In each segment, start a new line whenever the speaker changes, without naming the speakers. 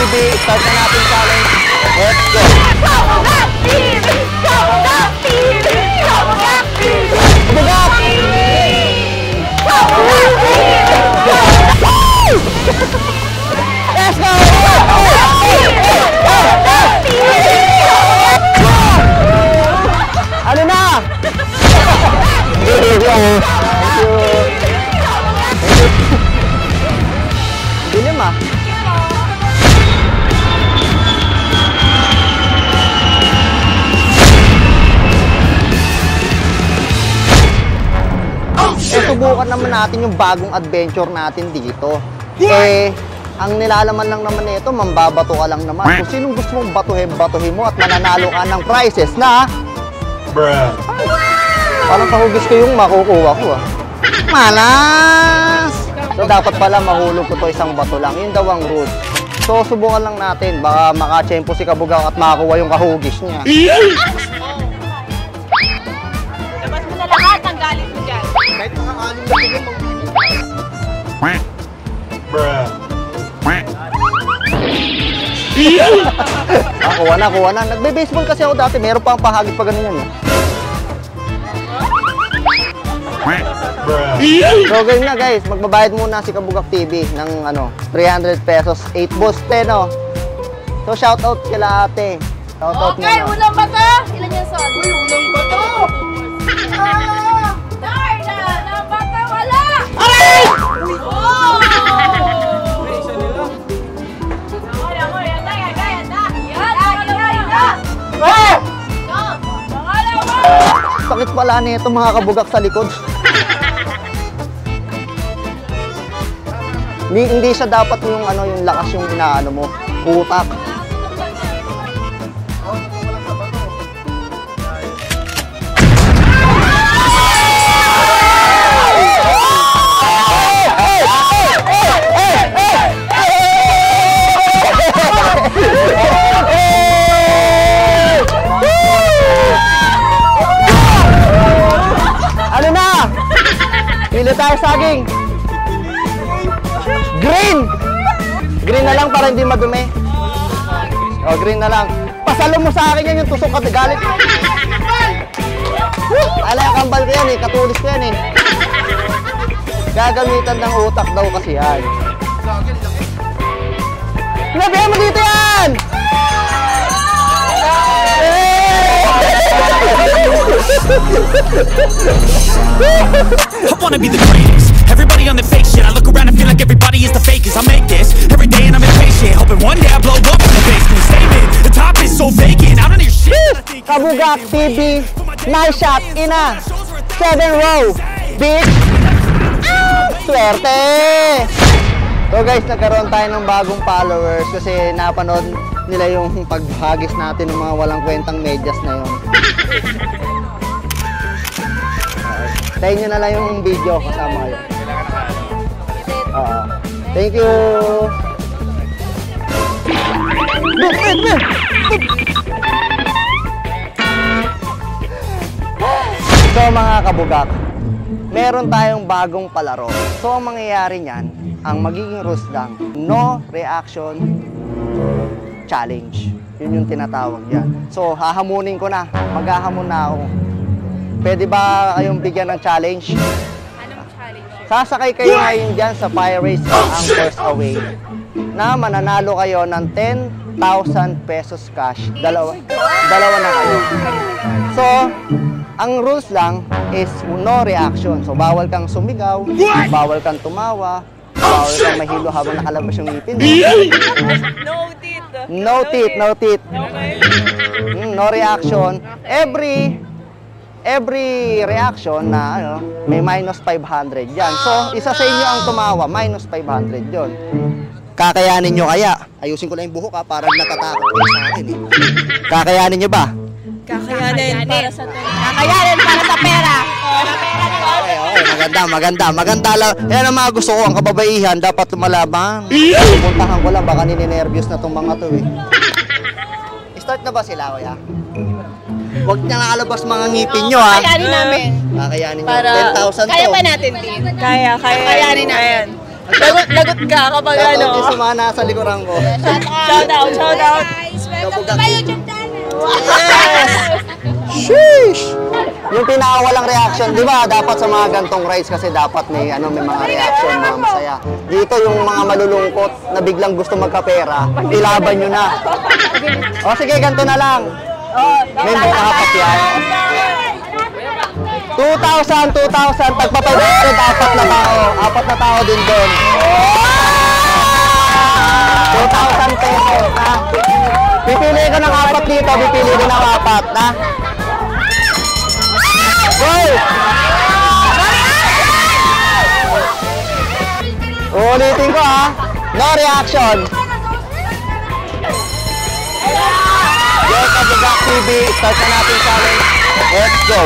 TV, start na natin challenge. Let's go!
Kabugak TV! Kabugak TV! Kabugak TV!
Kabugak!
Kabugak TV!
Let's go! Ano na? Thank you. Dilim ah. Subukan naman natin yung bagong adventure natin dito. Ang nilalaman lang naman nito, mambabato ka lang naman. Kung sinong gusto mong batuhin mo at mananalo ka ng prizes na... Bruh. Parang kahugis ko yung makukuha ko ah. Malas! So dapat pala mahulog ko to isang bato lang. Yun daw ang rule. So subukan lang natin. Baka makachempo si Kabugak at makakuha yung kahugis niya.
Labas mo na lahat ang galit mo dyan.
Kahit makakalim na tigil mo. Bruh. Kuha na. Nagbe-baseball kasi ako dati. Meron pa ang pahagis pa ganun yan eh. So game na guys, magbabayad muna si Kabugak TV ng 300 pesos, 8 balls 10 oh. So shoutout kila ate. Shoutout
okay,
muna.
unang bato! Ilan yung son? Uy, unang bato! Darna! Nang bato, wala!
Aray!
Oh!
Sakit pala nito mga Kabugak sa likod. Hindi siya dapat yung yung lakas yung inaano mo, utak. Ano na? Pili tayo saging. Green! Green na lang para hindi madumi. O, green na lang. Pasalo mo sa akin yan yung tusok at galit. Alay, kambal ko yan eh. Katulis ko yan eh. Gagamitan ng utak daw kasi yan. Pinabihan mo dito yan!
I wanna be the greatest. Everybody on the fake shit. I look around and feel like everybody is the fakest. I make this every day and I'm impatient, hoping one day I blow up in the basement. Statement, the top is so vacant. I don't hear shit.
Kabugak TV, nice shot in a 7 row. Bitch! Swerte! So guys, nagkaroon tayo ng bagong followers kasi napanood nila yung paghagis natin ng mga walang kwentang medyas na yun. Tayo nyo na lang yung video kasama kayo. Thank you! So mga Kabugak, meron tayong bagong palaro. So ang mangyayari niyan, ang magiging rules lang, no reaction challenge. Yun yung tinatawag yan. So hahamunin ko na, maghahamon na ako. Pwede ba kayong bigyan ng challenge?
Anong challenge?
Sasakay kayo ngayon dyan sa Pirates Anchors Away na mananalo kayo ng 10,000 pesos cash. Dalawa na kayo. So, ang rules lang is no reaction. So, bawal kang sumigaw, bawal kang tumawa, bawal kang mahilo habang nakalabas yung ngipin mo.
No teeth.
No teeth, no teeth.
Okay.
No reaction. Every reaction na may minus 500 yan. So, isa sa inyo ang tumawa, minus 500 yon. Kakayanin nyo kaya? Ayusin ko lang yung buhok para natatakot kayo sa akin eh. Kakayanin nyo ba?
Kakayanin para sa Kakayanin para sa pera.
Okay, maganda lang. Yan ang mga gusto ko, ang kababaihan, dapat lumalaban. Puntahan ko lang, baka nininervyos na itong mga to eh. Start na ba sila, kuya? Huwag niya nakalabas mga ngipin nyo, ha?
Kakayanin namin.
Kakayanin nyo.
Para
10,000 to.
Kaya pa natin, Tin. Kaya. Kakayanin namin. Lagot ka kapag ano.
Shoutout yung sumana sa likuran ko.
Shout out.
Guys, welcome to my YouTube channel.
Sheesh! Yung pinakawalang reaction, di ba? Dapat sa mga gantong rides kasi dapat may mga reaction, mga masaya. Dito yung mga malulungkot na biglang gusto magkapera, ilaban nyo na. O sige, ganito na lang. May apat yan. 2,000, tagpa 500, apat na tao. Apat na tao din doon. 2,000 pesos, ha? Pipili ko ng apat dito, pipili ko ng apat, ha? Go! Ulitin ko, ha? No reaction. Yes, Kabugak TV. Start na natin challenge. Let's go.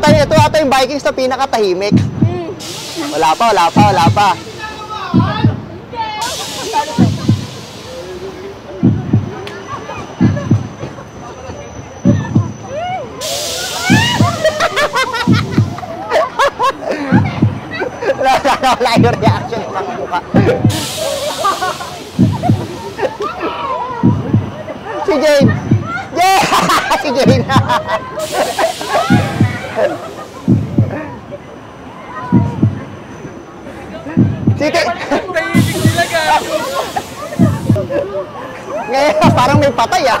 Ito ata yung Vikings na pinakatahimik. Wala pa. Wala yung reaction ng mga mukha. Si Jane! Si Jane! Sige! Ngayon, parang may patay ah!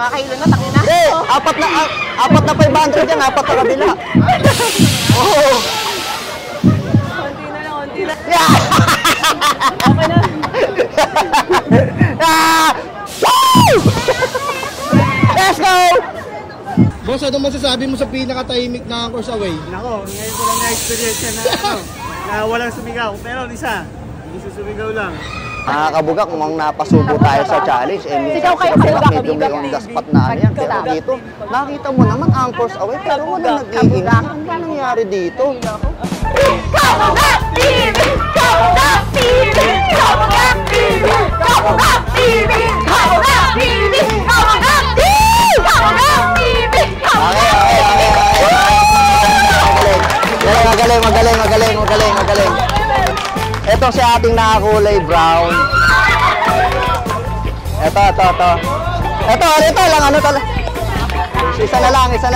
Nakakailo na, takin na.
Apat na 500 yan, apat na kabila. Oh.
Konti na.
Yeah.
Okay na.
Let's go!
Boss, ano masasabi mo sa pinakatahimik na Anchors Away?
Nako, ngayon ko lang na-experience yan na walang sumigaw. Pero isa, hindi susumigaw lang.
Kabugak, kung napasubo tayo sa challenge,
Sigaw kayo,
Kabugak,
sigaw,
medyo may on the spot na ano yan. Pero dito, nakita mo naman Anchors Away, pero walang nag-iing. Ano ba nangyari dito?
Kabugak TV! Kabugak TV! Kabugak TV! Kabugak TV! Kabugak TV! Kabugak TV! Kabugak TV!
Magaling. Ito si ating nakakulay brown. Ito lang, ano talaga. Isa na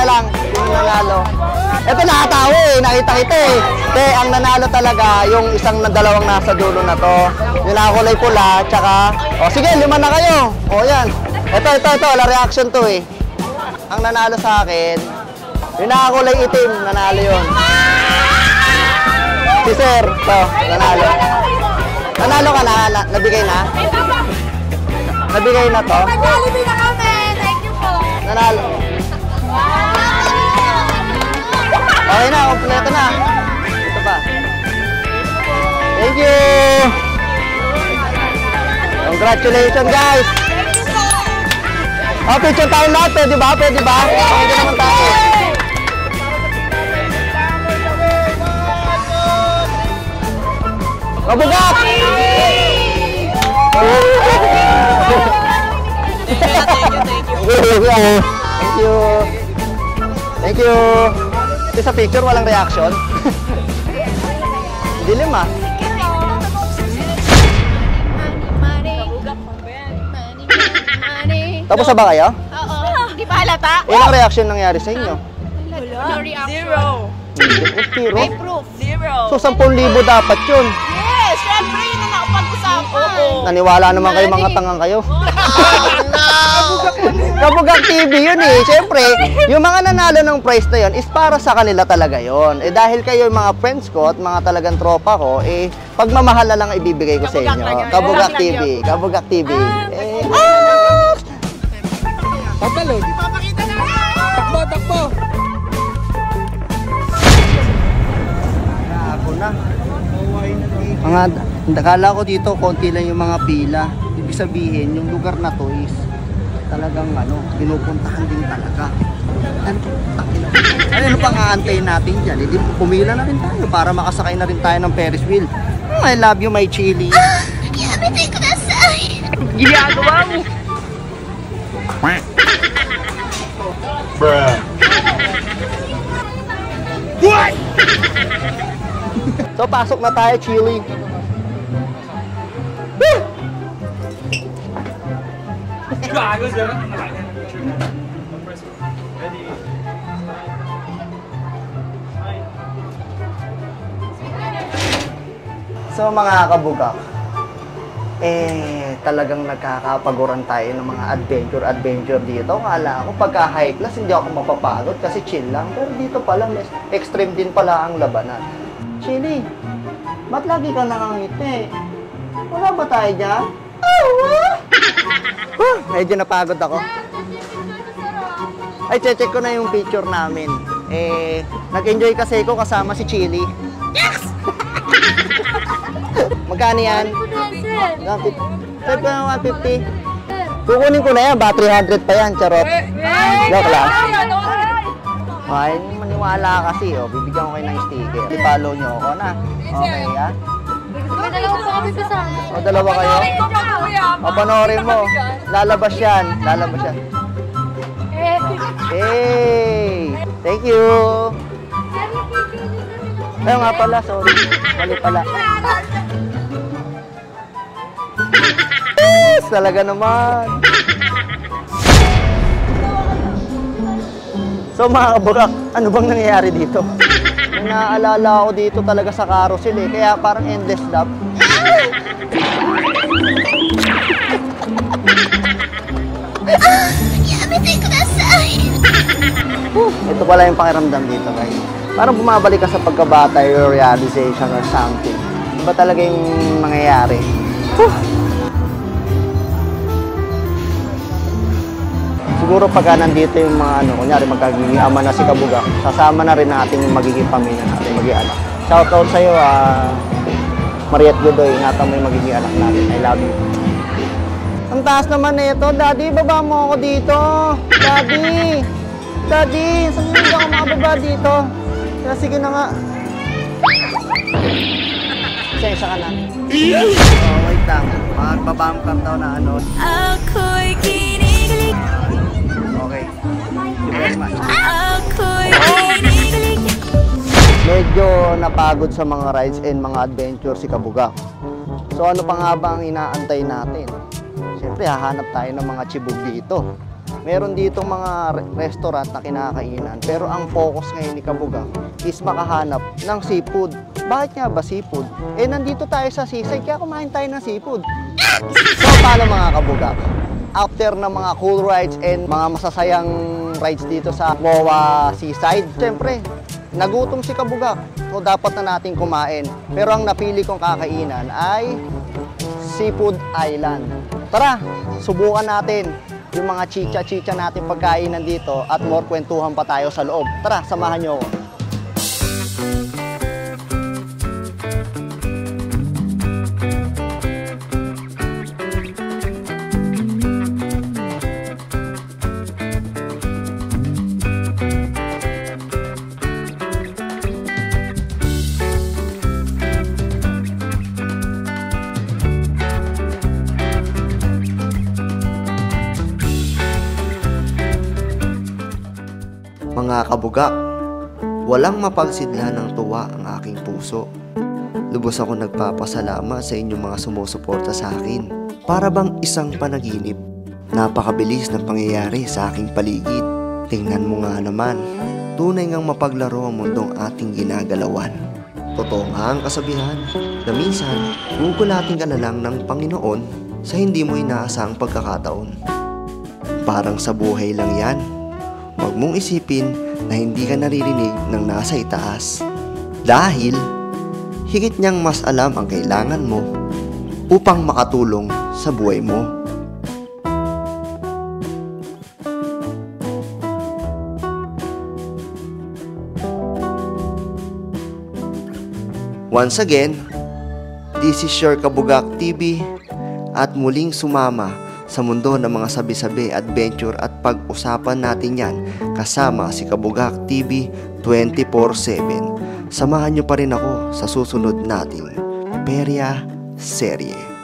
lang. Yung nanalo. Ito nakatawa eh, nakita kita eh. Ang nanalo talaga, yung isang na dalawang nasa dulo na to. Yung nakakulay pula, tsaka, sige, 5 na kayo. Yan. Ito, wala reaction to eh. Ang nanalo sa akin, yung nakakulay itim, nanalo yun. Si Sir, nanalo. Nanalo ka na? Nabigay na? Nabigay na to?
Nag-jollibee na kami! Thank you po!
Nanalo. Okay na, kompleto na. Ito pa. Thank you! Congratulations, guys! Picture tayo lahat, pwede ba? Pwede naman tayo. Kabugak! Thank you. Ito sa picture, walang reaction. Dilim ah. Tapos na ba kayo?
Oo. Hindi pa halata?
Ilang reaction nangyari sa inyo?
No reaction.
Zero.
Zero?
May proof.
Zero.
So, 10,000 dapat yun.
Yes! Siyempre, yun na nakapag-usapan.
Naniwala naman kayo, mga tangang kayo. Kabugak TV yun eh. Siyempre, yung mga nanalo ng prize na yun is para sa kanila talaga yun. Dahil kayo yung mga friends ko at mga talagang tropa ko, pagmamahal na lang ibibigay ko sa inyo. Kabugak TV. Kabugak TV.
Patalog. Takbo.
Ako na. Mga, nakala ko dito, konti lang yung mga pila. Ibig sabihin, yung lugar na to is talagang pinupuntahan din talaga. Ano pang aantayin natin dyan? Pumila na rin tayo para makasakay na rin tayo ng Ferris wheel. I love you, my chili.
Ginagawa mo.
So, pasok na tayo, chili. So, mga kabugak, talagang nagkakapaguran tayo ng mga adventure dito. Kala ko pagka high class hindi ako mapapagod kasi chill lang. Pero dito pala, extreme din pala ang labanan. Chili, ba't lagi ka nakangiti? Wala ba tayo dyan? Medyo napagod ako. Ay, check ko na yung picture namin. Nag-enjoy kasi ako kasama si Chili. Yes! Magkano yan? Save ko ng 150. Kukunin ko na yan, battery 100 pa yan, charot. Joke lang. Ay, maniwala kasi, oh. Bibigyan ko kayo ng sticker. I-follow nyo ako na. Okay, ha? O, dalawa kayo? O, panoorin mo. Lalabas yan. Hey! Thank you! Ayaw nga pala, sorry. Mali pala. Yes! Talaga naman! So mga kabugak, ano bang nangyayari dito? May naaalala ako dito talaga sa carousel eh, kaya parang endless love. Ito pala yung pakiramdam dito, guys. Parang bumabalik ka sa pagkabata, your realization or something. Iba talaga yung mangyayari. Siguro pagka nandito yung mga kunyari magkagiging ama na si Kabugak, sasama na rin natin yung magiging pamilya natin, magiging anak. Shoutout sa'yo, Mariette Godoy, ingatan mo yung magiging anak natin. I love you. Ang taas naman nito, Daddy, baba mo ako dito. Daddy, saan hindi ako makababa dito? Kaya sige na nga. Sensya ka na. Oh, wait lang. Magbabumper daw na ano.
Ako'y kinikilig.
Okay. Thank you very much.
Ako'y kinikilig.
Medyo napagod sa mga rides and mga adventure si Kabugak. So ano pa nga ba ang inaantay natin? Siyempre, hahanap tayo ng mga chibog dito. Meron dito mga restaurant na kinakainan. Pero ang focus ngayon ni Kabugak is makahanap ng seafood. Bakit nga ba seafood? Nandito tayo sa seaside, kaya kumain tayo ng seafood. So, paano mga Kabugak? After ng mga cool rides and mga masasayang rides dito sa Wawa Seaside, siyempre, nagutom si Kabugak. So, dapat na natin kumain. Pero ang napili kong kakainan ay Seafood Island. Tara, subukan natin yung mga chicha natin pagkainan dito at more kwentuhan pa tayo sa loob. Tara, samahan nyo ako. Mga Kabugak, walang mapagsidla ng tuwa ang aking puso. Lubos ako nagpapasalamat sa inyong mga sumusuporta sa akin. Para bang isang panaginip. Napakabilis ng pangyayari sa aking paligid. Tingnan mo nga naman, tunay ngang mapaglaro ang mundong ating ginagalawan. Totoo nga ang kasabihan na minsan gugulatin ka na lang ng Panginoon sa hindi mo inaasang pagkakataon. Parang sa buhay lang yan. Huwag mong isipin na hindi ka naririnig ng nasa itaas. Dahil, higit niyang mas alam ang kailangan mo upang makatulong sa buhay mo. Once again, this is your Kabugak TV at muling sumama sa mundo ng mga sabi-sabi, adventure at pag-usapan natin yan kasama si Kabugak TV 24/7. Samahan nyo pa rin ako sa susunod nating Perya Serye.